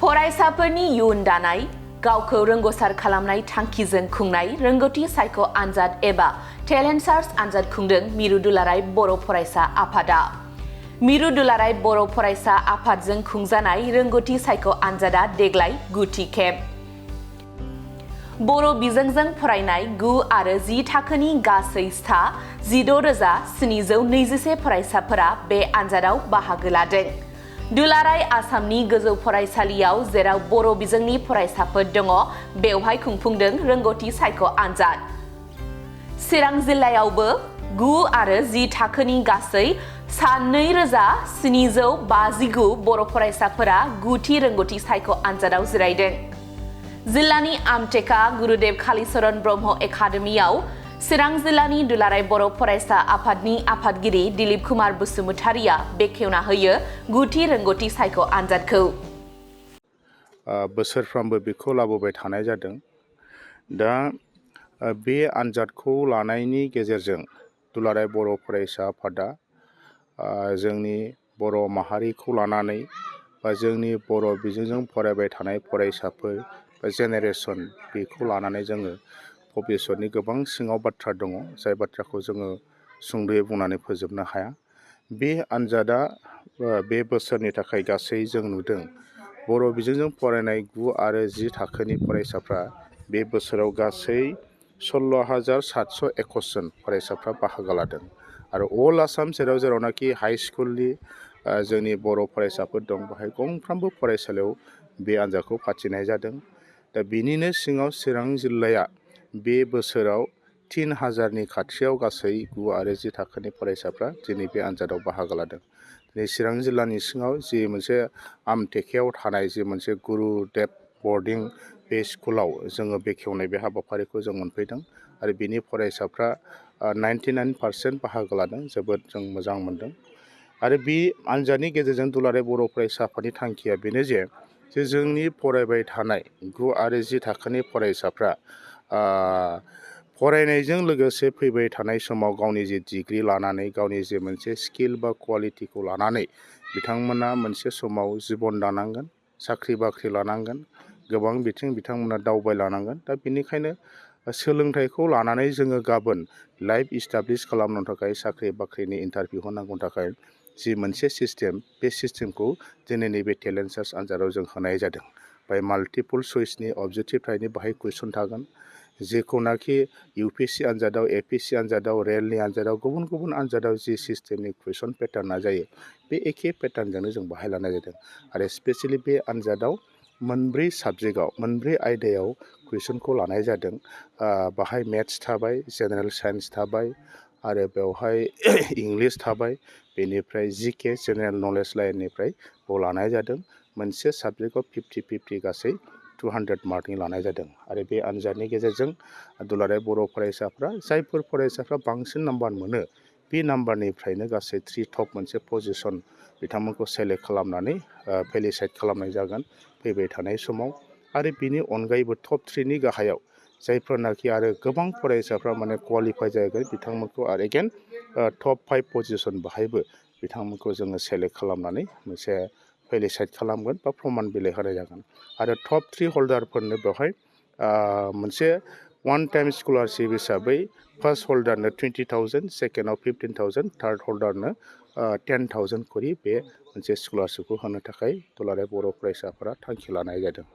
फरायसाफोरनि इयुन दानाय गावखौ रोंग'सार खालामनाय थांखिजों खुंनाय रोंगौथि सायख' आनजाद एबा टेलेन्ट सार्च आनजाद खुंदों मिरु दुलाराय बर' फरायसा आफादा। मिरु दुलाराय बर' फरायसा आफादजों खुंजानाय रोंगौथि सायख' आनजादा देग्लाय 9थि खेब। बर' बिजोंजों फरायनाय 9 आरो 10 थाखोनि गासै सा 16,721 फरायसाफोरा बे आनजादाव बाहागो लादों। दुलाराय आसामनि गोजौ फरायसालियाव जेराव बर' बिजोंनि फरायसाफोर दङ बेवहाय खुंफुंदों रोंगौथि सायख' आनजाद। चिरां जिल्लायावबो 9 आरो 10 थाखोनि गासै सा 2,759 बर' फरायसाफोरा 9थि रोंगौथि सायख' आनजादाव जिरायदों। जिल्लानि आमटेका गुरुदेव कालिचरण ब्रह्म एकाडेमियाव चिरां जिल्लानि दुलाराय बर' फरायसा आफादनि आफादगिरि दिलीप कुमार बसुमतारिया बेखेवना होयो 9थि रोंगौथि सायख' आनजादखौ। बोसोरफ्रामबो बेखौ लाबोबाय थानाय जादों। दा बे आनजादखौ लानायनि गेजेरजों दुलाराय बर' फरायसा आफादा जोंनि बर' माहारिखौ लानानै बा जोंनि बर' बिजोंजों फरायबाय थानाय फरायसाफोर बा जेनेरेसन बेखौ लानानै जोङो भबिसतनि गोबां सिङाव बाथ्रा दङ जाय बाथ्राखौ जोङो सुंद'यै बुंनानै फोजोबनो हाया। बे आनजादा बे बोसोरनि थाखाय गासै जों नुदों बर' बिजोंजों फरायनाय 9 आरो 10 थाखोनि फरायसाफ्रा बे बोसोराव गासै 16,721 जन फरायसाफ्रा बाहागो लादों आरो अल आसाम जेरावनाखि हाइ स्कुलनि जोंनि बर' फरायसाफोर दं बेहाय गंफ्रोमबो फरायसालियाव बे आनजादखौ फाथिनाय जादों। दा बिनिनो सिङाव चिरां जिल्लाया बे बोसोराव 3,000नि खाथियाव गासै 9 आरो 10 थाखोनि फरायसाफ्रा दिनै बे आनजादाव बाहागो लादों। दिनै चिरां जिल्लानि सिङाव जि मोनसे आमटेकायाव थानाय जि मोनसे गुरुदेब बर्डिं बे स्कुलाव जोङो बेखेवनाय बे हाबाफारिखौ जों मोनफैदों आरो बिनि फरायसाफ्रा 99% बाहागो लादों। जोबोद जों मोजां मोनदों आरो बे आनजादनि गेजेरजों दुलाराय बर' फरायसा आफादनि थांखिया बेनो जे जोंनि फरायबाय थानाय 9 आरो 10 थाखोनि फरायसाफ्रा फरायनायजों लोगोसे फैबाय थानाय समाव गावनि जे डिग्रि लानानै गावनि जे मोनसे स्किल बा कुवालिटिखौ लानानै बिथांमोना मोनसे समाव जिबन दानांगोन, साख्रि बाख्रि लानांगोन, गोबां बिथांमोना दावबायलानांगोन। दा बेनिखायनो सोलोंथाइखौ लानानै जोङो गाबोन लाइफ इस्टाब्लिश खालामनो थाखाय साख्रि बाख्रिनि इन्टारभिउ होनांगौ थाखाय जि मोनसे सिस्टेम बे सिस्टेमखौ दिनै नैबे टेलेन्ट सार्च आनजादाव जों होनाय जादों। बाय माल्टिपल चइसनि अबजेक्टिभ टाइपनि बाहाय कुइसन थागोन। जेखौनाखि UPSC आनजादाव, APSC आनजादाव, रेलनि आनजादाव, गुबुन गुबुन आनजादाव जि सिस्टेमनि कुइसन पेटार्ना जायो बे एखे पेटार्नजोंनो जों बाहाय लानाय जादों आरो स्पेसियेलि बे आनजादाव मोनब्रै साबजेक्टआव मोनब्रै आयदायाव कुइसनखौ लानाय जादों। बाहाय मेथ्स थाबाय, जेनेरेल साइन्स थाबाय आरो बेवहाय इंलिस थाबाय, बेनिफ्राय GK जेनेरेल नलेज लाइननिफ्राय लानाय जादों। मोनसे साबजेक्टआव 50-50 गासै 200 मार्कनि लानाय जादों आरो बे आनजादनि गेजेरजों दुलाराय बर' फरायसाफ्रा जायफोर फरायसाफ्रा बांसिन नाम्बार मोनो बे नाम्बारनिफ्रायनो गासै 3 टप मोनसे पजिसन बिथांमोनखौ सेलेक्ट खालामनानै भेलिसाइड खालामनाय जागोन फैबाय थानाय समाव आरो बिनि अनगायैबो टप 3नि गाहायाव जायफोरनाखि आरो गोबां फरायसाफ्रा माने क्वालिफाइ जागोन बिथांमोनखौ आरो एगेन टप 5 पजिसन बाहायबो बिथांमोनखौ जोङो सेलेक्ट खालामनानै मोनसे भेलिसाइड खालामगोन बा प्रमान बिलाइ होनाय जागोन आरो टप 3 हल्डारफोरनो बेवहाय मोनसे वान टाइम स्कलारशिप हिसाबै फार्स्ट हल्डारनो 20,000, सेकेन्डआव 15,000, थार्ड हल्डारनो 10,000 करि बे मोनसे स्कलारशिपखौ होनो थाखाय दुलाराय बर' फरायसाफोरा थांखि लानाय जादों।